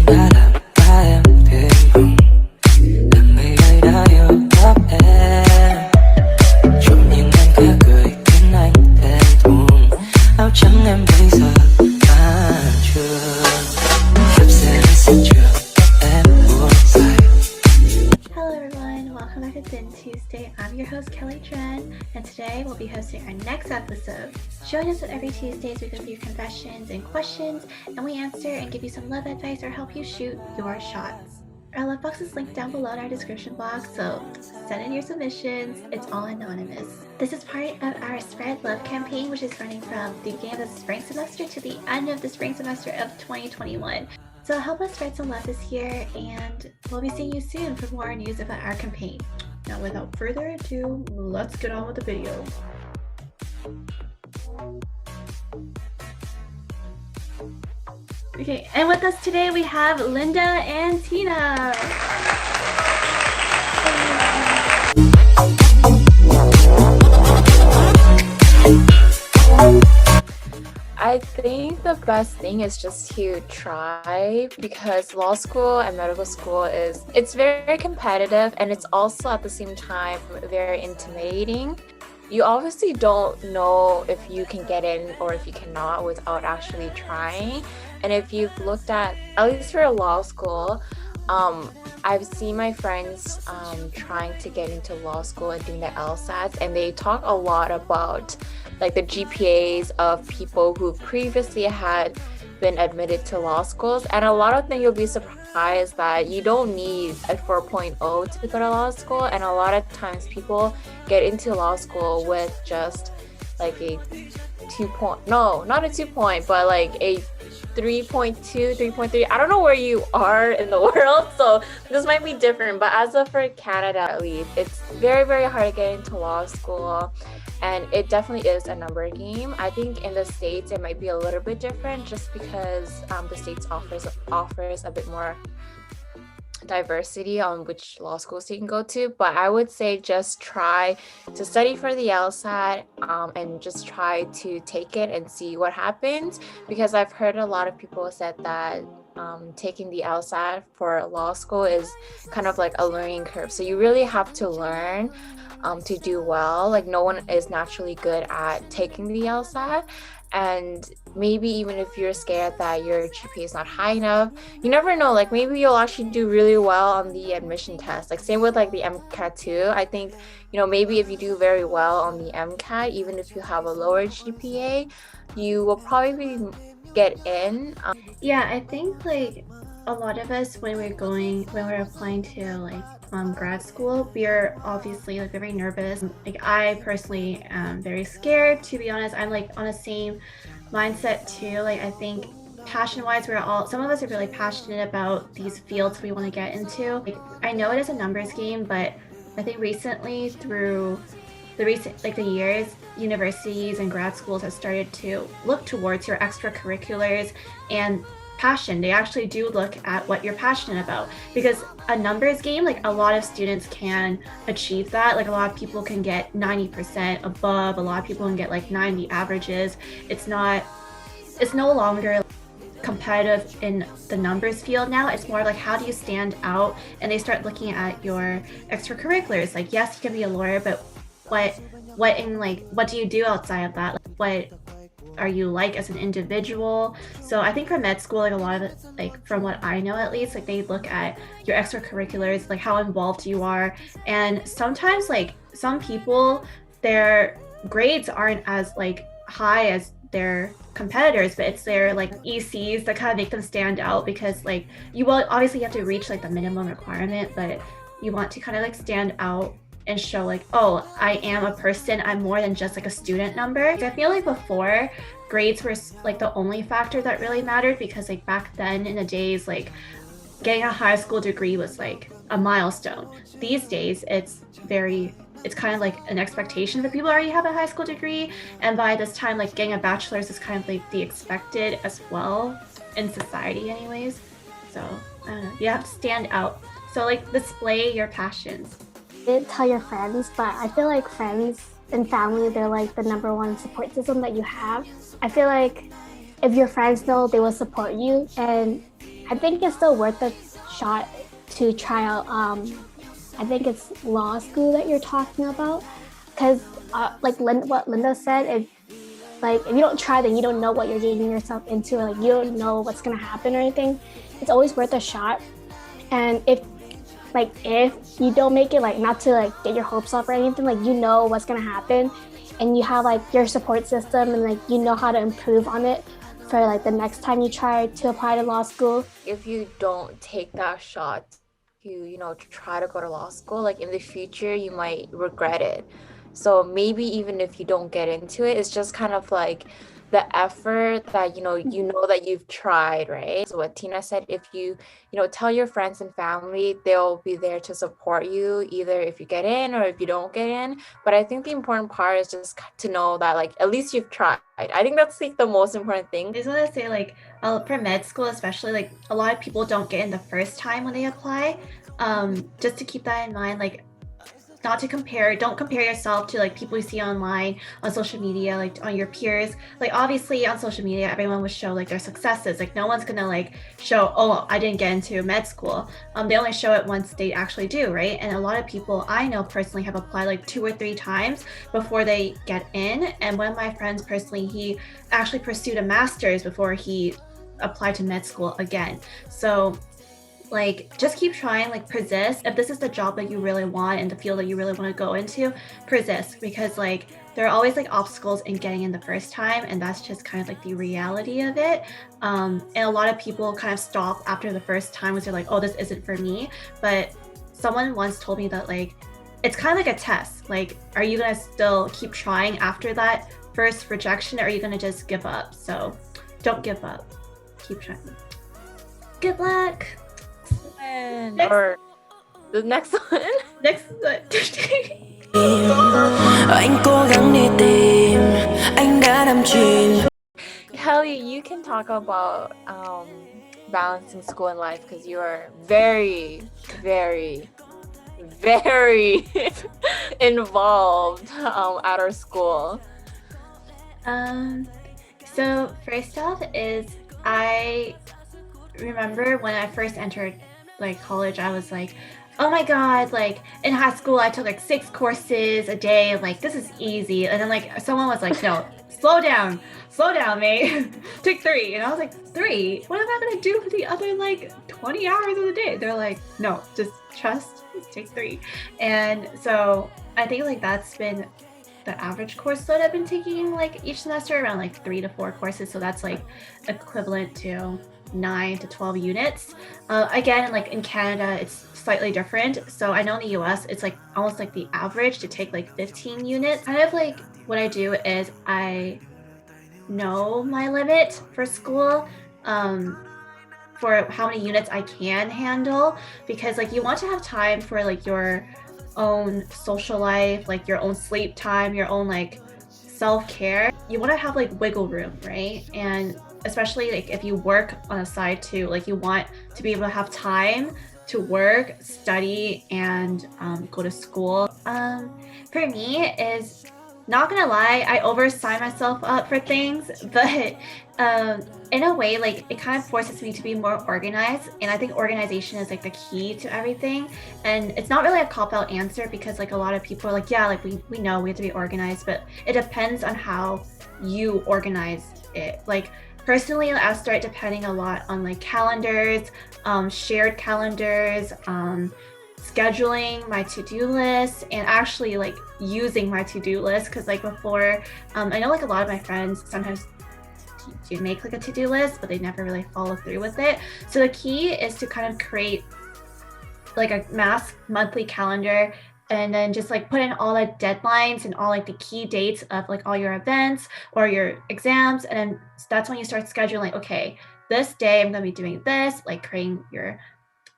đã làm ba em thêm mừng. Đằng mây đây đã yêu tóc em. Trộm nhìn em khẽ cười khiến anh thẹn thùng. Áo trắng em bây giờ đã chưa. Đạp xe đến sân trường em buông dài. Hello everyone, welcome back to Tình Tuesday. I'm your host Kelly Tran, and today we'll be hosting our next episode. Join us every Tuesdays. We go through confessions and questions, and we answer and give you some love advice or help you shoot your shots. Our love box is linked down below in our description box, so send in your submissions. It's all anonymous. This is part of our Spread Love campaign, which is running from the beginning of the spring semester to the end of the spring semester of 2021. So help us spread some love this year, and we'll be seeing you soon for more news about our campaign. Now, without further ado, let's get on with the video. Okay, and with us today we have Linda and Tina. I think the best thing is just to try, because law school and medical school it's very competitive, and it's also at the same time very intimidating. You obviously don't know if you can get in or if you cannot without actually trying. And if you've looked at least for law school, I've seen my friends trying to get into law school and doing the LSATs, and they talk a lot about like the GPAs of people who previously had been admitted to law schools, and a lot of them you'll be surprised that you don't need a 4.0 to go to law school, and a lot of times people get into law school with just like a 2 point, no, not a 2 point, but like a 3.2, 3.3. I don't know where you are in the world, so this might be different, but as of for Canada at least, it's very, very hard to get into law school, and it definitely is a number game. I think in the States it might be a little bit different just because the States offers a bit more diversity on which law schools you can go to, but I would say just try to study for the LSAT and just try to take it and see what happens, because I've heard a lot of people said that taking the LSAT for law school is kind of like a learning curve, so you really have to learn to do well. Like no one is naturally good at taking the LSAT, and maybe even if you're scared that your GPA is not high enough, you never know, like maybe you'll actually do really well on the admission test. Like same with like the MCAT too. I think, you know, maybe if you do very well on the MCAT, even if you have a lower GPA, you will probably get in. Yeah, I think like a lot of us when we're applying to like grad school, we're obviously like very nervous. Like I personally am very scared, to be honest. I'm like on the same mindset too. Like I think passion wise, some of us are really passionate about these fields we want to get into. Like I know it is a numbers game, but I think recently through the years, universities and grad schools have started to look towards your extracurriculars and passion. They actually do look at what you're passionate about, because a numbers game, like a lot of students can achieve that. Like a lot of people can get 90% above, a lot of people can get like 90 averages. It's no longer competitive in the numbers field now. It's more like how do you stand out, and they start looking at your extracurriculars. Like yes, you can be a lawyer, but what do you do outside of that? Like, what are you like as an individual? So I think for med school, like a lot of it, like from what I know at least, like they look at your extracurriculars, like how involved you are. And sometimes like some people, their grades aren't as like high as their competitors, but it's their like ECs that kind of make them stand out, because like you will obviously have to reach like the minimum requirement, but you want to kind of like stand out and show like, oh, I am a person, I'm more than just like a student number. I feel like before, grades were like the only factor that really mattered, because like back then in the days, like getting a high school degree was like a milestone. These days it's kind of like an expectation for people who already have a high school degree, and by this time like getting a bachelor's is kind of like the expected as well in society anyways. So I don't know, you have to stand out, so like display your passions. Didn't tell your friends, but I feel like friends and family, they're like the number one support system that you have. I feel like if your friends know, they will support you, and I think it's still worth a shot to try out. I think it's law school that you're talking about, because like what Linda said, it like if you don't try, then you don't know what you're getting yourself into, or like you don't know what's gonna happen or anything. It's always worth a shot. And if you don't make it, like not to like get your hopes up or anything, like you know what's gonna happen, and you have like your support system, and like you know how to improve on it for like the next time you try to apply to law school. If you don't take that shot to, try to go to law school, like in the future, you might regret it. So maybe even if you don't get into it, it's just kind of like the effort that, that you've tried, right? So what Tina said, if you, tell your friends and family, they'll be there to support you, either if you get in or if you don't get in. But I think the important part is just to know that, like, at least you've tried. I think that's like the most important thing. I just want to say, like, for med school especially, like a lot of people don't get in the first time when they apply. Just to keep that in mind, like, not to don't compare yourself to like people you see online on social media, like on your peers. Like obviously on social media everyone would show like their successes, like no one's gonna like show, oh, I didn't get into med school. They only show it once they actually do, right? And a lot of people I know personally have applied like 2 or 3 times before they get in. And one of my friends personally, he actually pursued a master's before he applied to med school again. So like just keep trying, like persist. If this is the job that you really want and the field that you really want to go into, persist, because like there are always like obstacles in getting in the first time, and that's just kind of like the reality of it. And a lot of people kind of stop after the first time because they're like, oh, this isn't for me. But someone once told me that like it's kind of like a test, like are you gonna still keep trying after that first rejection, or are you gonna just give up? So don't give up, keep trying. Good luck. Or the next one. Next one. Anh cố gắng đi tìm, anh đã nằm chìm. Kelly, you can talk about balancing school and life, because you are very, very, very involved at our school. So first off is I remember when I first entered like college, I was like, oh my god, like in high school I took like 6 courses a day, like this is easy. And then like someone was like, no, slow down mate. Take 3. And I was like, 3? What am I gonna do for the other like 20 hours of the day? They're like, no, just trust, just take 3. And so I think like that's been the average course load I've been taking like each semester, around like 3 to 4 courses. So that's like equivalent to 9 to 12 units. Again, like in Canada, it's slightly different. So I know in the US, it's like almost like the average to take like 15 units. Kind of like what I do is I know my limit for school, for how many units I can handle, because like you want to have time for like your own social life, like your own sleep time, your own like self-care. You want to have like wiggle room, right? And especially like if you work on a side too, like you want to be able to have time to work, study, and go to school. For me is, not gonna lie, I oversign myself up for things, but in a way, like it kind of forces me to be more organized, and I think organization is like the key to everything. And it's not really a cop-out answer, because like a lot of people are like, yeah, like we know we have to be organized, but it depends on how you organize it. Like personally, I start depending a lot on like calendars, shared calendars, scheduling my to-do list, and actually like using my to-do list. Because like before, I know like a lot of my friends sometimes do make like a to-do list, but they never really follow through with it. So the key is to kind of create like a mass monthly calendar, and then just like put in all the deadlines and all like the key dates of like all your events or your exams. And then that's when you start scheduling, okay, this day I'm gonna be doing this, like creating your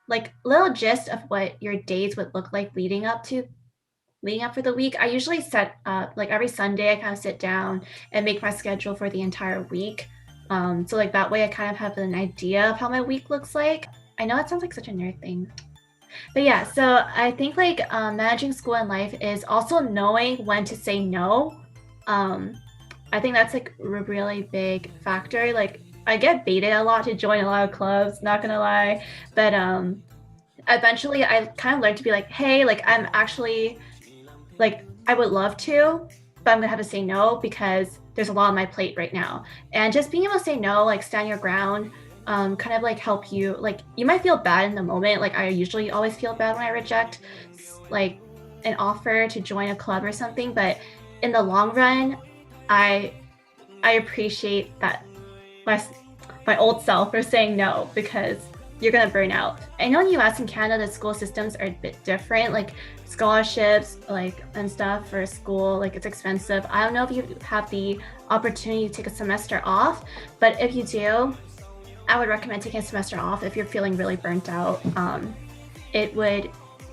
like little gist of what your days would look like leading up for the week. I usually set like every Sunday I kind of sit down and make my schedule for the entire week. So like that way I kind of have an idea of how my week looks like. I know it sounds like such a nerd thing, but yeah, so I think like managing school and life is also knowing when to say no. I think that's like a really big factor. Like I get baited a lot to join a lot of clubs, not gonna lie. But eventually I kind of learned to be like, hey, like I'm actually like I would love to, but I'm gonna have to say no because there's a lot on my plate right now. And just being able to say no, like stand your ground, kind of like help you. Like you might feel bad in the moment. Like I usually always feel bad when I reject like an offer to join a club or something, but in the long run, I appreciate that my old self for saying no because you're gonna burn out. I know in the US and Canada, the school systems are a bit different, like scholarships, like and stuff for school, like it's expensive. I don't know if you have the opportunity to take a semester off, but if you do, I would recommend taking a semester off if you're feeling really burnt out. It would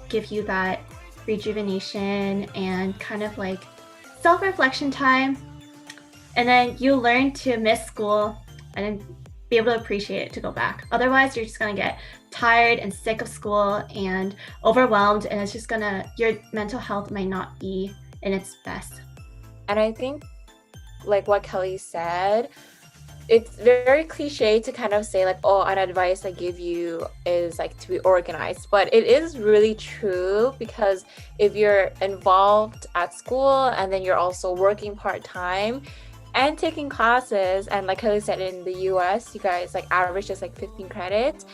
give you that rejuvenation and kind of like self-reflection time, and then you learn to miss school and then be able to appreciate it to go back. Otherwise, you're just gonna get tired and sick of school and overwhelmed, and it's just gonna, your mental health might not be in its best. And I think, like what Kelly said, it's very cliche to kind of say like, oh, an advice I give you is like to be organized, but it is really true because if you're involved at school and then you're also working part-time and taking classes, and like Kelly said, in the US, you guys like average is like 15 credits.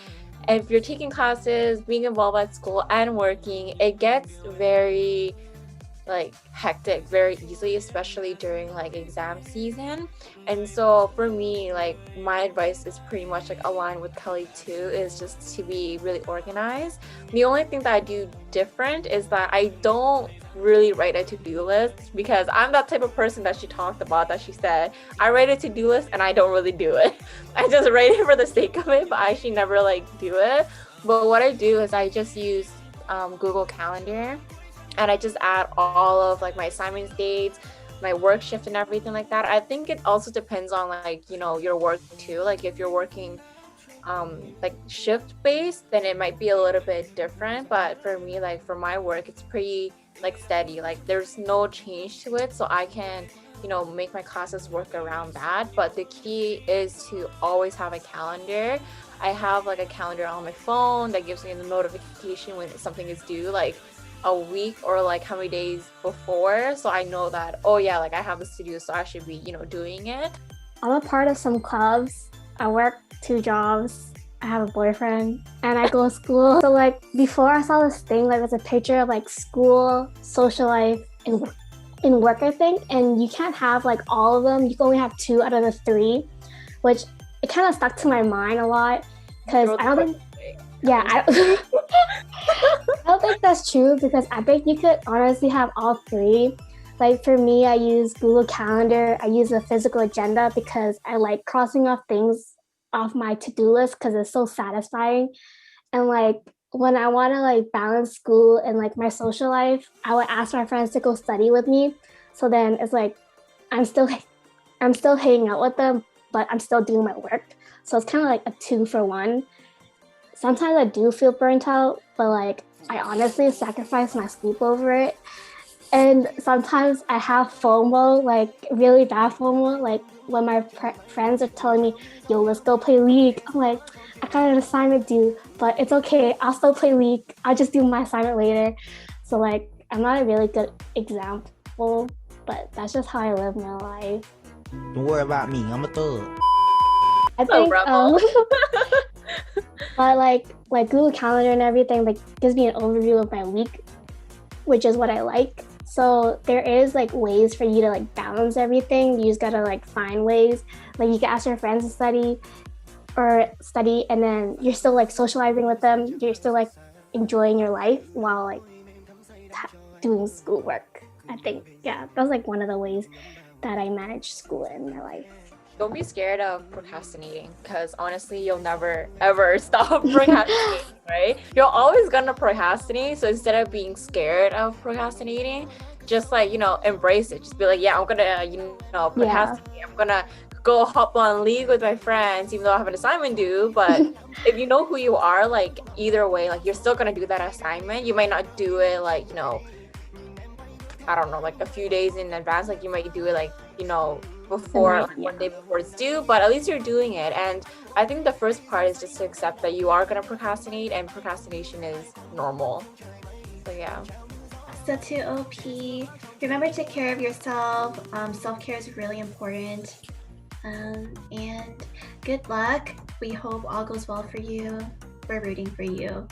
And if you're taking classes, being involved at school and working, it gets very like hectic very easily, especially during like exam season. And so for me, like my advice is pretty much like aligned with Kelly too, is just to be really organized. The only thing that I do different is that I don't really write a to-do list, because I'm that type of person that she talked about, that she said I write a to-do list and I don't really do it. I just write it for the sake of it, but I actually never like do it. But what I do is I just use Google Calendar, and I just add all of like my assignment dates, my work shift and everything like that. I think it also depends on like, you know, your work too. Like if you're working like shift based, then it might be a little bit different. But for me, like for my work, it's pretty like steady. Like there's no change to it. So I can, you know, make my classes work around that. But the key is to always have a calendar. I have like a calendar on my phone that gives me the notification when something is due, like a week or like how many days before, so I know that, oh yeah, like I have this to do, so I should be, you know, doing it. I'm a part of some clubs. I work 2 jobs. I have a boyfriend and I go to school. So like before I saw this thing, like there's a picture of like school, social life, and work, I think, and you can't have like all of them. You can only have 2 out of the 3, which it kind of stuck to my mind a lot, because I don't think, yeah, I don't think that's true, because I think you could honestly have all 3. Like for me, I use Google Calendar. I use a physical agenda because I like crossing off things off my to-do list because it's so satisfying. And like when I want to like balance school and like my social life, I would ask my friends to go study with me. So then it's like I'm still hanging out with them, but I'm still doing my work. So it's kind of like a 2 for 1. Sometimes I do feel burnt out, but like I honestly sacrifice my sleep over it. And sometimes I have FOMO, like really bad FOMO, like when my friends are telling me, yo, let's go play League. I'm like, I got an assignment due, but it's okay. I'll still play League. I'll just do my assignment later. So like, I'm not a really good example, but that's just how I live my life. Don't worry about me. I'm a thug. I think, but like Google Calendar and everything like gives me an overview of my week, which is what I like. So there is like ways for you to like balance everything. You just gotta like find ways. Like you can ask your friends to study, and then you're still like socializing with them. You're still like enjoying your life while like doing schoolwork. I think, yeah, that's like one of the ways that I manage school in my life. Don't be scared of procrastinating, because honestly, you'll never ever stop procrastinating, right? You're always gonna procrastinate. So instead of being scared of procrastinating, just like, you know, embrace it. Just be like, yeah, I'm gonna, you know, procrastinate. Yeah. I'm gonna go hop on League with my friends, even though I have an assignment due. But if you know who you are, like either way, like you're still gonna do that assignment. You might not do it like, you know, I don't know, like a few days in advance. Like you might do it like, you know, before, night, like one day before it's due, but at least you're doing it. And I think the first part is just to accept that you are gonna procrastinate, and procrastination is normal. So yeah. So to OP, remember to take care of yourself. Self-care is really important. And good luck. We hope all goes well for you. We're rooting for you.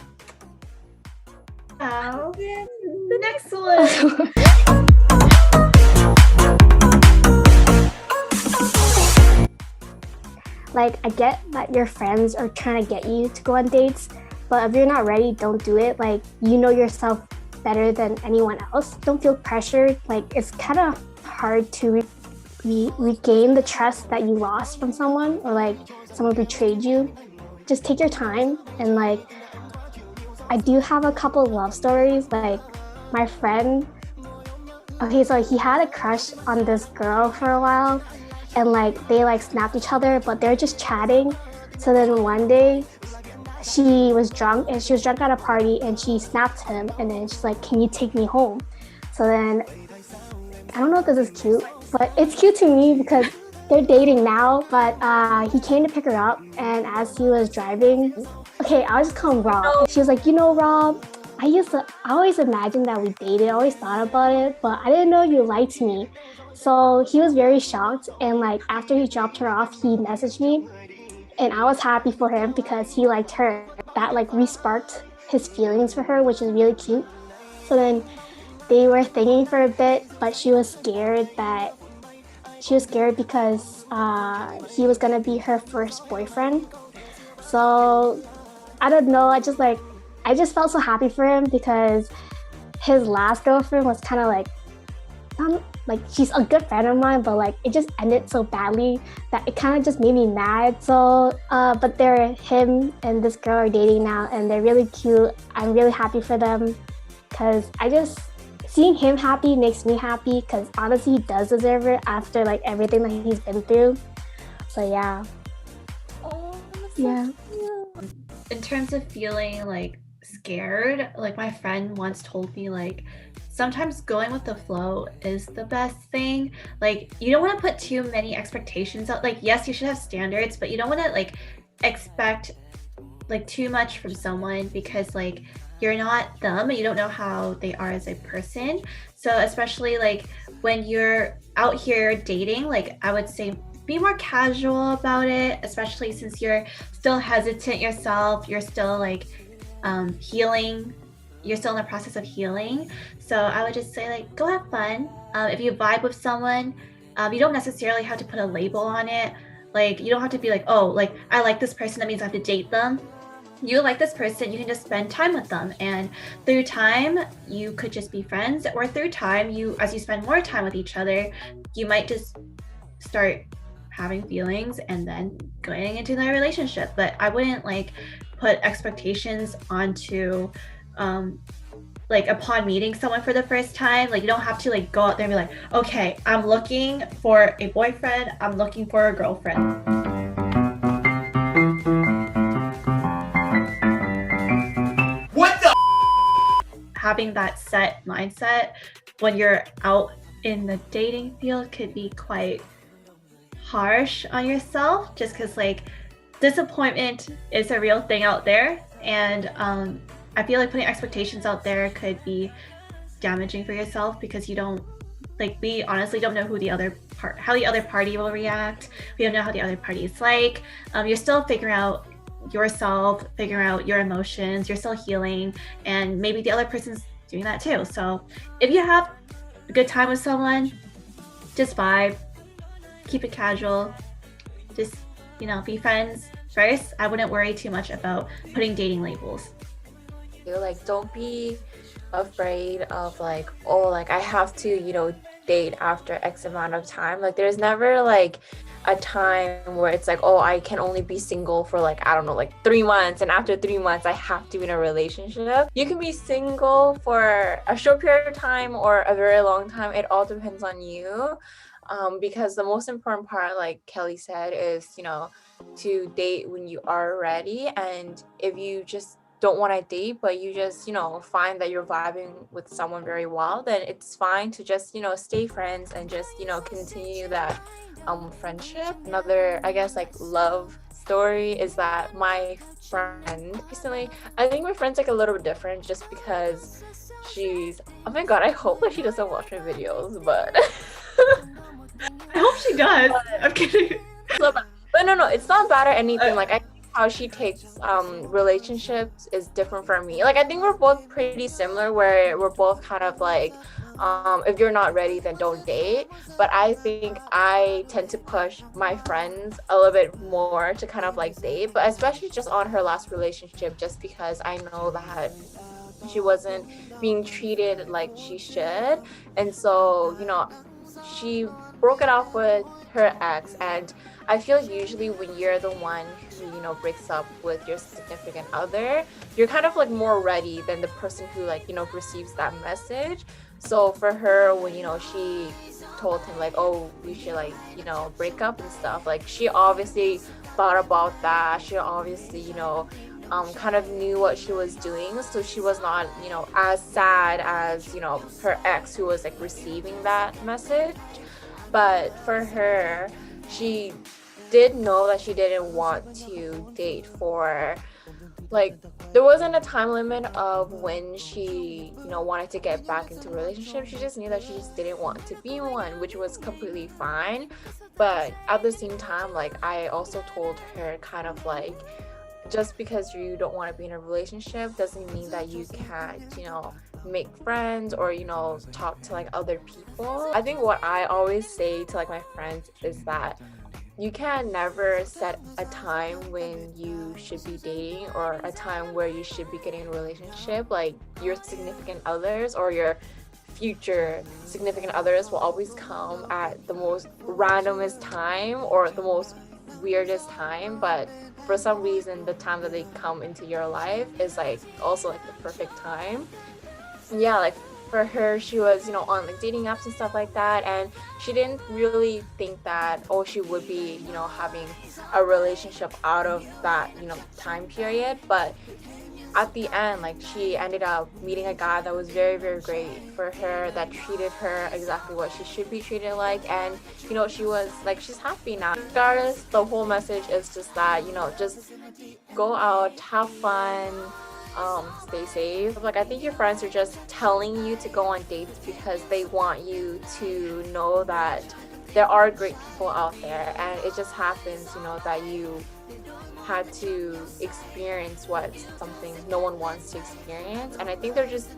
The next one. Like, I get that your friends are trying to get you to go on dates, but if you're not ready, don't do it. Like, you know yourself better than anyone else. Don't feel pressured. Like, it's kind of hard to regain the trust that you lost from someone, or like someone betrayed you. Just take your time. And like, I do have a couple love stories. Like, my friend, okay, so he had a crush on this girl for a while, and like they like snapped each other, but they're just chatting. So then one day she was drunk at a party, and she snapped him, and then she's like, can you take me home? So then, I don't know if this is cute, but it's cute to me because they're dating now. But he came to pick her up, and as he was driving, okay, I'll just call him Rob. She was like, Rob, I always imagined that we dated. I always thought about it, but I didn't know you liked me. So he was very shocked, and like after he dropped her off, he messaged me, and I was happy for him because he liked her. That like re-sparked his feelings for her, which is really cute. So then they were thinking for a bit, but she was scared because he was gonna be her first boyfriend. So I don't know, I just felt so happy for him because his last girlfriend was kind of like she's a good friend of mine, but like it just ended so badly that it kind of just made me mad. So but him and this girl are dating now, and they're really cute. I'm really happy for them because seeing him happy makes me happy, because honestly he does deserve it after like everything that he's been through. So yeah. Yeah. In terms of feeling like scared, like my friend once told me, like sometimes going with the flow is the best thing. Like you don't want to put too many expectations out. Like yes, you should have standards, but you don't want to like expect like too much from someone, because like you're not them and you don't know how they are as a person. So especially like when you're out here dating, like I would say be more casual about it, especially since you're still hesitant yourself. You're still like healing. You're still in the process of healing. So I would just say like go have fun. If you vibe with someone, you don't necessarily have to put a label on it. Like you don't have to be like, oh, like I like this person, that means I have to date them. You like this person, you can just spend time with them, and through time you could just be friends, or through time as you spend more time with each other, you might just start having feelings and then going into the relationship. But I wouldn't like put expectations onto like upon meeting someone for the first time. Like you don't have to like go out there and be like, okay, I'm looking for a boyfriend, I'm looking for a girlfriend. Having that set mindset when you're out in the dating field could be quite harsh on yourself, just because like disappointment is a real thing out there, and I feel like putting expectations out there could be damaging for yourself, because you don't like, we honestly don't know how the other party will react. We don't know how the other party is like. You're still figuring out yourself, figuring out your emotions, you're still healing, and maybe the other person's doing that too. So if you have a good time with someone, just vibe, keep it casual, just be friends first. I wouldn't worry too much about putting dating labels. Like don't be afraid of like, oh, like I have to date after X amount of time. Like there's never like a time where it's like, oh, I can only be single for like, I don't know, like 3 months, and after 3 months I have to be in a relationship. You can be single for a short period of time or a very long time. It all depends on you, because the most important part, like Kelly said, is to date when you are ready. And if you just don't want to date, but you just find that you're vibing with someone very well, then it's fine to just stay friends and just continue that friendship. Another, I guess, like love story is that my friend recently, I think my friend's like a little bit different just because she's, oh my god, I hope that she doesn't watch my videos, but I hope she does. I'm kidding. but no, it's not bad or anything. Like, I think how she takes relationships is different from me. Like, I think we're both pretty similar, where we're both kind of like, if you're not ready, then don't date. But I think I tend to push my friends a little bit more to kind of like date, but especially just on her last relationship, just because I know that she wasn't being treated like she should. And so, you know, she broke it off with her ex, and I feel usually when you're the one who, you know, breaks up with your significant other, you're kind of like more ready than the person who, like, you know, receives that message. So for her, when, you know, she told him like, oh, we should, like, you know, break up and stuff, like, she obviously thought about that. She obviously, you know, kind of knew what she was doing, so she was not, you know, as sad as, you know, her ex who was like receiving that message. But for her, she did know that she didn't want to date for, like, there wasn't a time limit of when she, you know, wanted to get back into a relationship. She just knew that she just didn't want to be in one, which was completely fine. But at the same time, like, I also told her kind of like, just because you don't want to be in a relationship doesn't mean that you can't, you know, make friends or, you know, talk to like other people. I think what I always say to like my friends is that you can never set a time when you should be dating or a time where you should be getting in a relationship. Like, your significant others or your future significant others will always come at the most randomest time or the most weirdest time, but for some reason the time that they come into your life is like also like the perfect time. Yeah, like for her, she was, you know, on like dating apps and stuff like that, and she didn't really think that, oh, she would be, you know, having a relationship out of that, you know, time period. But at the end, like, she ended up meeting a guy that was very, very great for her, that treated her exactly what she should be treated like, and, you know, she was like, she's happy now. Regardless, the whole message is just that, you know, just go out, have fun, stay safe. Like, I think your friends are just telling you to go on dates because they want you to know that there are great people out there, and it just happens, you know, that you had to experience what something no one wants to experience. And I think they're just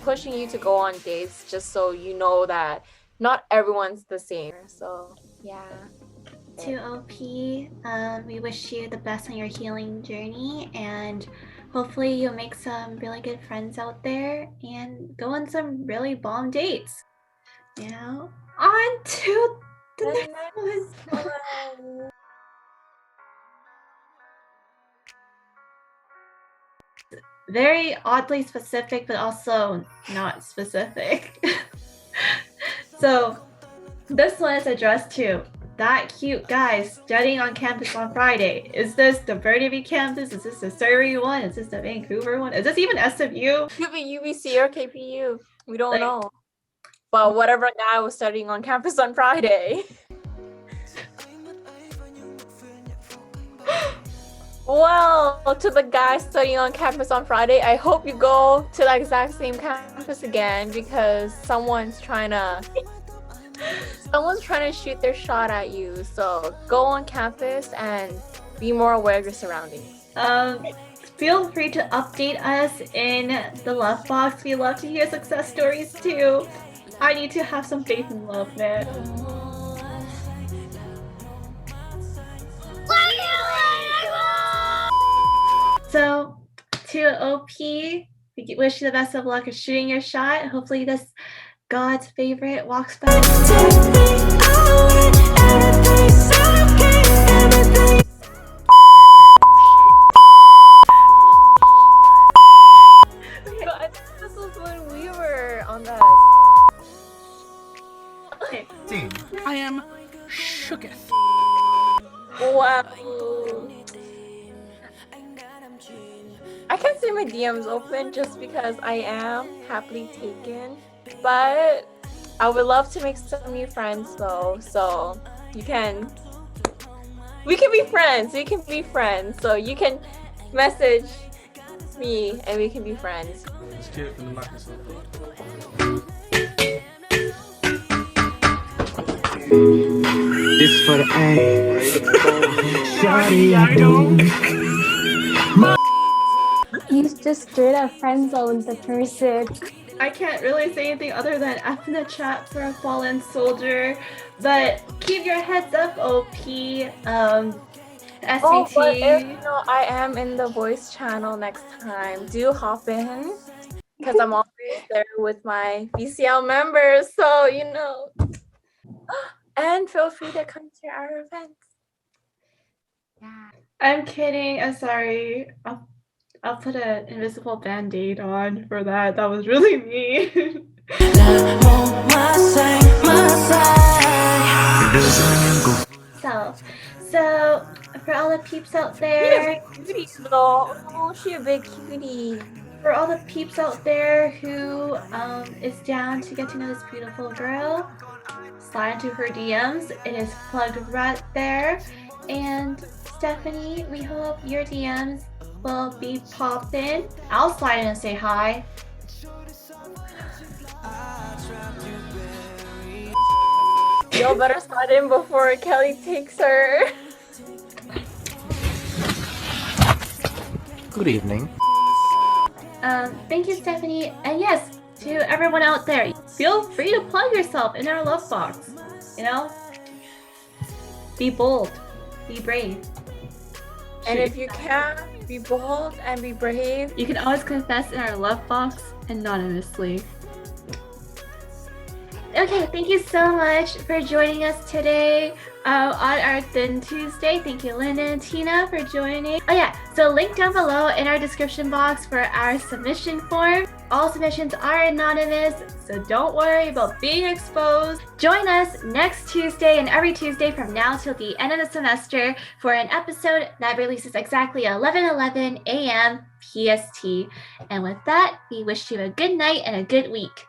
pushing you to go on dates just so you know that not everyone's the same. So yeah. To OP, we wish you the best on your healing journey, and hopefully you'll make some really good friends out there and go on some really bomb dates. Now, on to the next one. Very oddly specific, but also not specific. So this one is addressed to that cute guy studying on campus on Friday. Is this the Burnaby campus? Is this the Surrey one? Is this the Vancouver one? Is this even SMU? Could be UBC or KPU. We don't know. But whatever guy was studying on campus on Friday. Well, to the guys studying on campus on Friday, I hope you go to the exact same campus again, because someone's trying to shoot their shot at you. So go on campus and be more aware of your surroundings. Feel free to update us in the love box. We love to hear success stories too. I need to have some faith in love, man. So, to OP, we wish you the best of luck at shooting your shot. Hopefully this God's favorite walks by. This was when we were on that. Okay. Dude, I am shooketh. Wow. I can't say my DM's open just because I am happily taken, but I would love to make some new friends though. So we can be friends. We can be friends. So you can message me and we can be friends. This kid finna knock himself out. This for the A. Shawty, I don't. You just straight up friend zoned the person. I can't really say anything other than F in the chat for a fallen soldier, but keep your heads up, OP. SCT. Oh, but if I am in the voice channel next time, do hop in because I'm always there with my VCL members. So, and feel free to come to our events. Yeah. I'm kidding. I'm sorry. I'll put an invisible band-aid on for that. That was really mean. So for all the peeps out there, She a big cutie. For all the peeps out there who is down to get to know this beautiful girl, slide into her DMs. It is plugged right there. And Stephanie, we hope your DMs will be poppin'. I'll slide in and say hi. Y'all better slide in before Kelly takes her. Good evening. Thank you, Stephanie. And yes, to everyone out there, feel free to plug yourself in our love box. Be bold, be brave. And if you can't, be bold and be brave. You can always confess in our love box anonymously. Okay, thank you so much for joining us today on our Thin Tuesday. Thank you, Linda and Tina, for joining. Oh yeah, so link down below in our description box for our submission form. All submissions are anonymous, so don't worry about being exposed. Join us next Tuesday and every Tuesday from now till the end of the semester for an episode that releases exactly 11:11 a.m. PST. And with that, we wish you a good night and a good week.